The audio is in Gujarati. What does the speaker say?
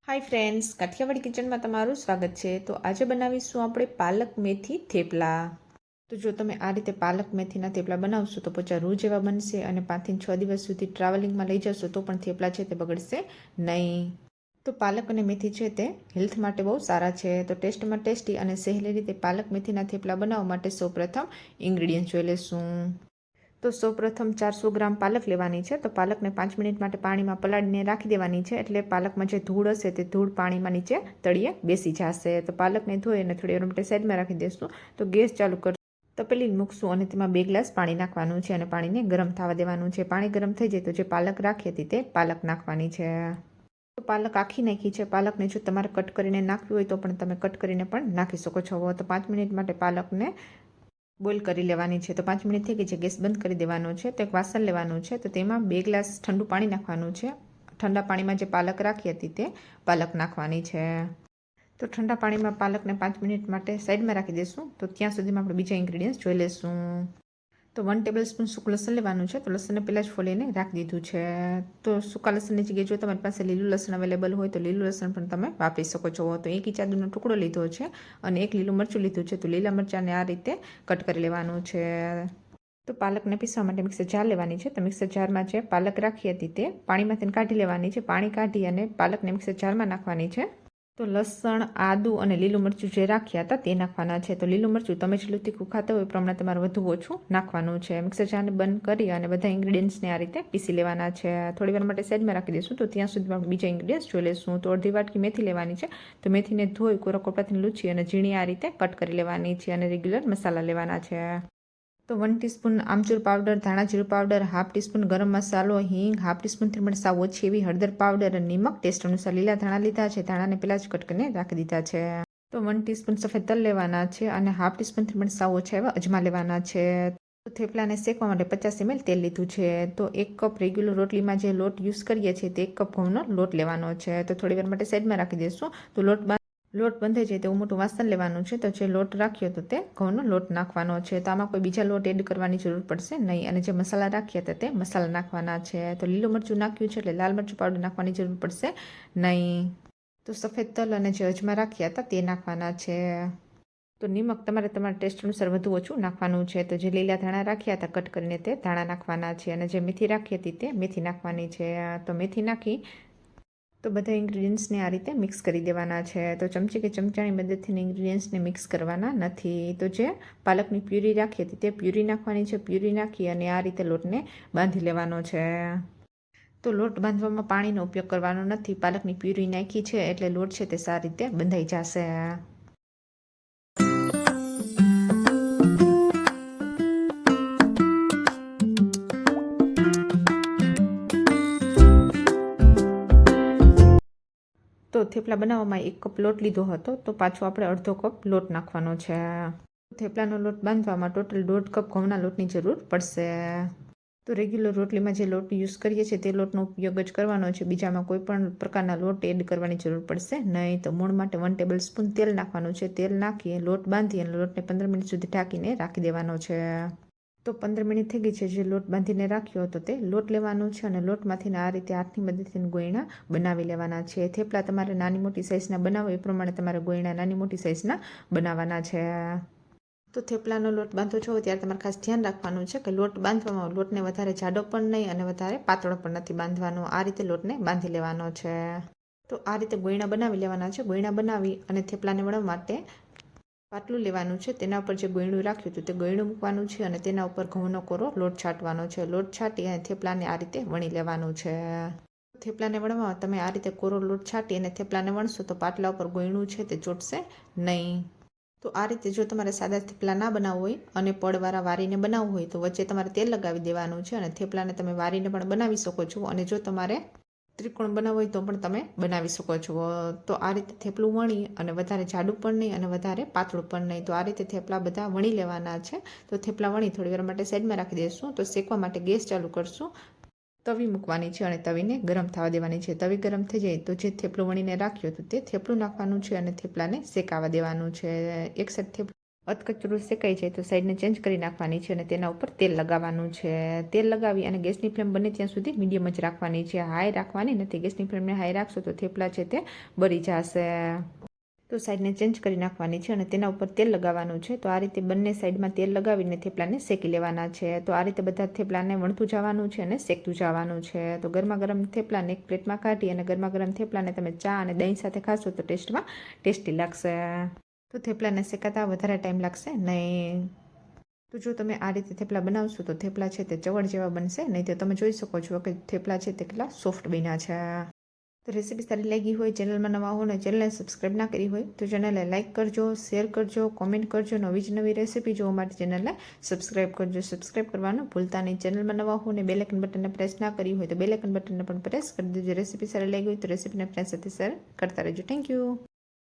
હાય ફ્રેન્ડ્સ, કાઠિયાવાડી કિચનમાં તમારું સ્વાગત છે. તો આજે બનાવીશું આપણે પાલક મેથી થેપલા. તો જો તમે આ રીતે પાલક મેથીના થેપલા બનાવશો તો પોચા રૂ જેવા બનશે અને 5 થી 6 દિવસ સુધી ટ્રાવેલિંગમાં લઈ જશો તો પણ થેપલા છે તે બગડશે નહીં. તો પાલક અને મેથી છે તે હેલ્થ માટે બહુ સારા છે. તો ટેસ્ટમાં ટેસ્ટી અને સહેલી રીતે પાલક મેથીના થેપલા બનાવવા માટે સૌપ્રથમ ઇન્ગ્રીડિયન્ટ જોઈ લઈશું. તો સૌપ્રથમ 400 ગ્રામ પાલક લેવાની છે. તો પાલકને 5 મિનિટ માટે પાણીમાં પલાળીને રાખી દેવાની છે, એટલે પાલકમાં જે ધૂળ હશે તે ધૂળ પાણીમાં નીચે તળિયે બેસી જશે. તો પાલકને ધોઈ અને થોડી વાર માટે સાઈડમાં રાખી દઈશું. તો ગેસ ચાલુ કરી તપેલી મૂકશું અને તેમાં 2 ગ્લાસ પાણી નાખવાનું છે અને પાણીને ગરમ થવા દેવાનું છે. પાણી ગરમ થઈ જાય તો જે પાલક રાખી હતી તે પાલક નાખવાની છે. તો પાલક આખી નાખી છે. પાલકને જો તમારે કટ કરીને નાખવી હોય તો પણ તમે કટ કરીને પણ નાખી શકો છો. તો 5 મિનિટ માટે પાલકને બોઇલ કરી લેવાની છે. તો 5 મિનિટ થઈ ગઈ છે, ગેસ બંધ કરી દેવાનો છે. તો એક વાસણ લેવાનું છે. તો તેમાં 2 ગ્લાસ ઠંડુ પાણી નાખવાનું છે. ઠંડા પાણીમાં જે પાલક રાખી હતી તે પાલક નાખવાની છે. તો ઠંડા પાણીમાં પાલકને 5 મિનિટ માટે સાઈડમાં રાખી દઈશું. તો ત્યાં સુધીમાં આપણે બીજા ઇન્ગ્રીડિયન્ટ્સ જોઈ લઈશું. તો 1 ટેબલ સ્પૂન સૂકું લસણ લેવાનું છે. તો લસણને પહેલાં જ ફોલીને રાખી દીધું છે. તો સૂકા લસણની જગ્યાએ જો તમારી પાસે લીલું લસણ અવેલેબલ હોય તો લીલું લસણ પણ તમે વાપરી શકો છો. તો 1 ઇંચ આદુનો ટુકડો લીધો છે અને 1 લીલું મરચું લીધું છે. તો લીલા મરચાંને આ રીતે કટ કરી લેવાનું છે. તો પાલકને પીસવા માટે મિક્સર જાર લેવાની છે. તો મિક્સર જારમાં જે પાલક રાખી હતી તે પાણીમાંથી કાઢી લેવાની છે. પાણી કાઢી અને પાલકને મિક્સર જારમાં નાખવાની છે. તો લસણ, આદુ અને લીલું મરચું જે રાખ્યા હતા તે નાખવાના છે. તો લીલું મરચું તમે જેટલું તીખું ખાતા હોય એ પ્રમાણે તમારે વધુ ઓછું નાખવાનું છે. મિક્સર જારને બંધ કરી અને બધા ઇન્ગ્રીડિયન્ટ્સને આ રીતે પીસી લેવાના છે. થોડી વાર માટે સાઈડમાં રાખી દઈશું. તો ત્યાં સુધીમાં બીજા ઇન્ગ્રીડિયન્ટ્સ જોઈ લઈશું. તો અડધી વાટકી મેથી લેવાની છે. તો મેથીને ધોઈ કોરા કપડાથી લૂછી અને ઝીણી આ રીતે કટ કરી લેવાની છે અને રેગ્યુલર મસાલા લેવાના છે. તો 1 ટીસ્પૂન આમચૂર પાવડર, ધાણા જીરું પાવડર, હાફ ટીસ્પૂન ગરમ મસાલો, હિંગ, હાફ ટીસ્પૂનથી પણ સાવ ઓછી એવી હળદર પાવડર અને નિમક ટેસ્ટ અનુસાર. લીલા ધાણા લીધા છે. ધાણાને પહેલાં જ કટ કરીને રાખી દીધા છે. તો 1 ટીસ્પૂન સફેદ તલ લેવાના છે અને હાફ ટીસ્પૂનથી પણ સાવ ઓછા એવા અજમા લેવાના છે. તો થેપલાને શેકવા માટે 50 ml તેલ લીધું છે. તો 1 કપ રેગ્યુલર રોટલીમાં જે લોટ યુઝ કરીએ છીએ તે 1 કપ ઘઉંનો લોટ લેવાનો છે. તો થોડી વાર માટે સાઈડમાં રાખી દઈશું. તો લોટ બંધાઈ જાય તેવું મોટું વાસણ લેવાનું છે. તો જે લોટ રાખ્યો હતો તે ઘઉંનો લોટ નાખવાનો છે. તો આમાં કોઈ બીજા લોટ એડ કરવાની જરૂર પડશે નહીં. અને જે મસાલા રાખ્યા હતા તે મસાલા નાખવાના છે. તો લીલું મરચું નાખ્યું છે એટલે લાલ મરચું પાવડર નાખવાની જરૂર પડશે નહીં. તો સફેદ તલ અને જે અજમા રાખ્યા હતા તે નાખવાના છે. તો નિમક તમારા ટેસ્ટ અનુસાર વધુ ઓછું નાખવાનું છે. તો જે લીલા ધાણા રાખ્યા હતા કટ કરીને તે ધાણા નાખવાના છે અને જે મેથી રાખી હતી તે મેથી નાખવાની છે. તો મેથી નાખી તો બધા ઇન્ગ્રીડિયન્ટ્સને આ રીતે મિક્સ કરી દેવાના છે. તો ચમચી કે ચમચાની મદદથી ઇન્ગ્રીડિયન્ટ્સને મિક્સ કરવાના નથી. તો જે પાલકની પ્યુરી રાખી હતી તે પ્યુરી નાખવાની છે. પ્યુરી નાખી અને આ રીતે લોટને બાંધી લેવાનો છે. તો લોટ બાંધવામાં પાણીનો ઉપયોગ કરવાનો નથી. પાલકની પ્યુરી નાખી છે એટલે લોટ છે તે સારી રીતે બંધાઈ જશે. તો થેપલા બનાવવામાં 1 કપ લોટ લીધો હતો. તો પાછો આપણે અડધો કપ લોટ નાખવાનો છે. થેપલાનો લોટ બાંધવામાં ટોટલ 1.5 કપ ઘઉંના લોટની જરૂર પડશે. તો રેગ્યુલર રોટલીમાં જે લોટ યુઝ કરીએ છીએ તે લોટનો ઉપયોગ જ કરવાનો છે. બીજામાં કોઈ પણ પ્રકારના લોટ એડ કરવાની જરૂર પડશે નહીં. તો મૂળ માટે 1 ટેબલ સ્પૂન તેલ નાખવાનું છે. તેલ નાખી લોટ બાંધી અને લોટને 15 મિનિટ સુધી ઢાંકીને રાખી દેવાનો છે. તો 15 મિનિટ થઈ ગઈ છે. જે લોટ બાંધીને રાખ્યો હતો તે લોટ લેવાનો છે અને લોટમાંથી આ રીતે હાથની મદદથી ગોયણા બનાવી લેવાના છે. થેપલા તમારે નાની મોટી સાઇઝના બનાવો એ પ્રમાણે તમારે ગોયણા નાની મોટી સાઇઝના બનાવવાના છે. તો થેપલાનો લોટ બાંધો છો ત્યારે તમારે ખાસ ધ્યાન રાખવાનું છે કે લોટ બાંધવામાં લોટને વધારે જાડો પણ નહીં અને વધારે પાતળો પણ નથી બાંધવાનો. આ રીતે લોટને બાંધી લેવાનો છે. તો આ રીતે ગોયણા બનાવી લેવાના છે. ગોયણા બનાવી અને થેપલાને વણવા માટે પાટલું લેવાનું છે. તેના ઉપર જે ગોયણું રાખ્યું હતું તે ગોયણું મૂકવાનું છે અને તેના ઉપર ઘઉંનો કોરો લોટ છાંટવાનો છે. લોટ છાંટી અને થેપલાને આ રીતે વણી લેવાનું છે. થેપલાને વણવા તમે આ રીતે કોરો લોટ છાંટી અને થેપલાને વણશો તો પાટલા ઉપર ગોયણું છે તે ચોટશે નહીં. તો આ રીતે જો તમારે સાદા થેપલા ના બનાવવું હોય અને પડવાળા વારીને બનાવવું હોય તો વચ્ચે તમારે તેલ લગાવી દેવાનું છે અને થેપલાને તમે વારીને પણ બનાવી શકો છો. અને જો તમારે ત્રિકોણ બનાવવું હોય તો પણ તમે બનાવી શકો છો. તો આ રીતે થેપલું વણી અને વધારે જાડું પણ નહીં અને વધારે પાતળું પણ નહીં. તો આ રીતે થેપલા બધા વણી લેવાના છે. તો થેપલા વણી થોડી વાર માટે સાઈડમાં રાખી દઈશું. તો શેકવા માટે ગેસ ચાલુ કરશું. તવી મૂકવાની છે અને તવીને ગરમ થવા દેવાની છે. તવી ગરમ થઈ જાય તો જે થેપલું વણીને રાખ્યું હતું તે થેપલું નાખવાનું છે અને થેપલાને શેકાવા દેવાનું છે. એક સાઈડ અધકચરું શેકાઈ જાય તો સાઈડને ચેન્જ કરી નાખવાની છે અને તેના ઉપર તેલ લગાવવાનું છે. તેલ લગાવી અને ગેસની ફ્લેમ બને ત્યાં સુધી મીડિયમ જ રાખવાની છે, હાઈ રાખવાની નથી. ગેસની ફ્લેમને હાઈ રાખશો તો થેપલા છે તે બળી જશે. તો સાઈડને ચેન્જ કરી નાખવાની છે અને તેના ઉપર તેલ લગાવવાનું છે. તો આ રીતે બંને સાઈડમાં તેલ લગાવીને થેપલાને શેકી લેવાના છે. તો આ રીતે બધા થેપલાને વણતું જવાનું છે અને શેકતું જવાનું છે. તો ગરમા ગરમ થેપલાને એક પ્લેટમાં કાઢી અને ગરમા ગરમ થેપલાને તમે ચા અને દહીં સાથે ખાશો તો ટેસ્ટી લાગશે. તો થેપલાને શેકાતા વધારે ટાઈમ લાગશે નહીં. તો જો તમે આ રીતે થેપલા બનાવશો તો થેપલા છે તે ચવડ જેવા બનશે નહીં. તો તમે જોઈ શકો છો કે થેપલા છે તે કેટલા સોફ્ટ બન્યા છે. તો રેસીપી સારી લાગી હોય, ચેનલમાં નવા હો ને ચેનલને સબસ્ક્રાઈબ ના કરી હોય તો ચેનલને લાઇક કરજો, શેર કરજો, કોમેન્ટ કરજો. નવી જ નવી રેસીપી જોવા માટે ચેનલને સબસ્ક્રાઈબ કરજો. સબસ્ક્રાઈબ કરવાનું ભૂલતા નહીં. ચેનલમાં નવા હો ને બેલ આઇકન બટનને પ્રેસ ના કરી હોય તો બેલ આઇકન બટનને પણ પ્રેસ કરી દેજો. રેસીપી સારી લાગી હોય તો રેસીપીને ફ્રેન્ડ સાથે શેર કરતા રહેજો. Thank you.